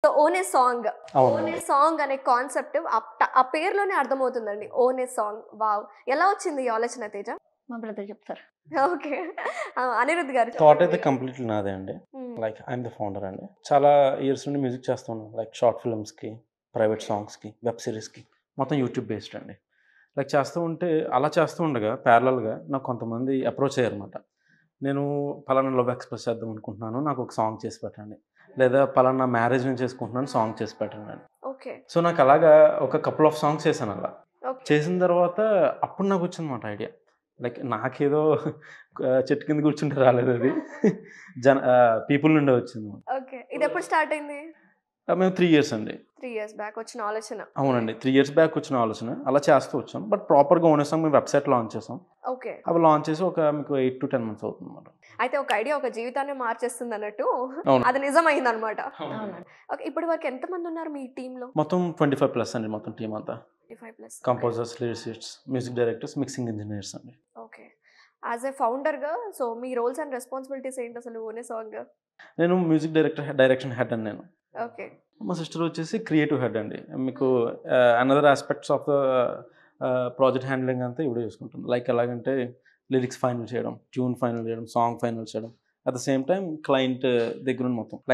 So own a song. Own ఏ అవునండి. Song అనే concept ఆ పేరులోనే అర్థమవుతుందండి. Own a song. వావ్! ఎలా వచ్చింది ఈ ఆలోచన తేజ? మా బ్రదర్ చెప్తారు. ఓకే. అనిరుద్ గారు థాట్ చెప్పండి అయితే మీరు. కంప్లీట్‌లీ నాదే అండి. హ్మ్. లైక్ ఐయామ్ ద ఫౌండర్ అండి. చాలా ఇయర్స్ నుండి మ్యూజిక్ చేస్తూ ఉన్నాను. లైక్ షార్ట్ ఫిల్మ్స్‌కి, ప్రైవేట్ సాంగ్స్‌కి, వెబ్ సీరీస్‌కి మొత్తం యూట్యూబ్ బేస్డ్ అండి. లైక్ చేస్తూ ఉంటే అలా చేస్తూ ఉండగా ప్యారలల్‌గా నాకు కొంతమంది అప్రోచ్ అయ్యారన్నమాట. నేను పలానా లవ్ ఎక్స్‌ప్రెస్ చేద్దాం అనుకుంటున్నాను. నాకు ఒక సాంగ్ చేసి పెట్టండి. లేదా పలానా మ్యారేజ్ నేను చేసుకుంటున్నాను సాంగ్ చేసి పెట్టండి అని. ఓకే. సో నాకు అలాగా ఒక కపుల్ ఆఫ్ సాంగ్స్ చేశాను అలా. ఓకే. చేసిన తర్వాత అప్పుడు నాకొచ్చిందన్నమాట ఐడియా. లైక్ నాకేదో చెట్టు కింద కూర్చుంటే రాలేదది. పీపుల్ నుండే వచ్చిందన్నమాట. ఓకే. ఇదెప్పుడు స్టార్ట్ అయింది? మేము 3 ఇయర్స్ అండి. 3 ఇయర్స్ బ్యాక్ వచ్చిన ఆలోచన. అవునండి. 3 ఇయర్స్ బ్యాక్ వచ్చిన ఆలోచన. అలా చేస్తూ వచ్చాం. బట్ ప్రాపర్‌గా ఓన్ సాంగ్ మేము వెబ్‌సైట్ లాంచ్ చేసాం. ఓకే. అవి లాంచ్ చేసి ఒక మీకు 8-10 మంత్స్ అవుతుందన్నమాట. అయితే ఒక ఐడియా ఒక జీవితాన్ని మార్చేస్తుందన్నట్టు అవును. అది నిజమయిందనమాట. అవునండి. ఓకే. ఇప్పటి వరకు ఎంతమందున్నారు మీ టీమ్‌లో? మొత్తం 25 ప్లస్ అండి మొత్తం టీమ్ అంతా. 25+. Composers, lyricists, music directors, mixing engineers అండి. ఓకే. యాస్ ఎ ఫౌండర్‌గా సో మీ రోల్స్ అండ్ రెస్పాన్సిబిలిటీస్ ఏంటసలు ఓన్ ఏ సాంగ్? నేను మ్యూజిక్ డైరెక్షన్ హెడ్ అండి నేను. ఓకే. మా సిస్టర్ వచ్చేసి క్రియేటివ్ హెడ్ అండి. మీకు another aspects of the project handling అంతా ఈవిడే చూసుకుంటుంది. లైక్ ఎలాగంటే లిరిక్స్ ఫైనల్ చేయడం, ట్యూన్ ఫైనల్ చేయడం, సాంగ్ ఫైనల్ చేయడం. At the same time client దగ్గరుండి మొత్తం.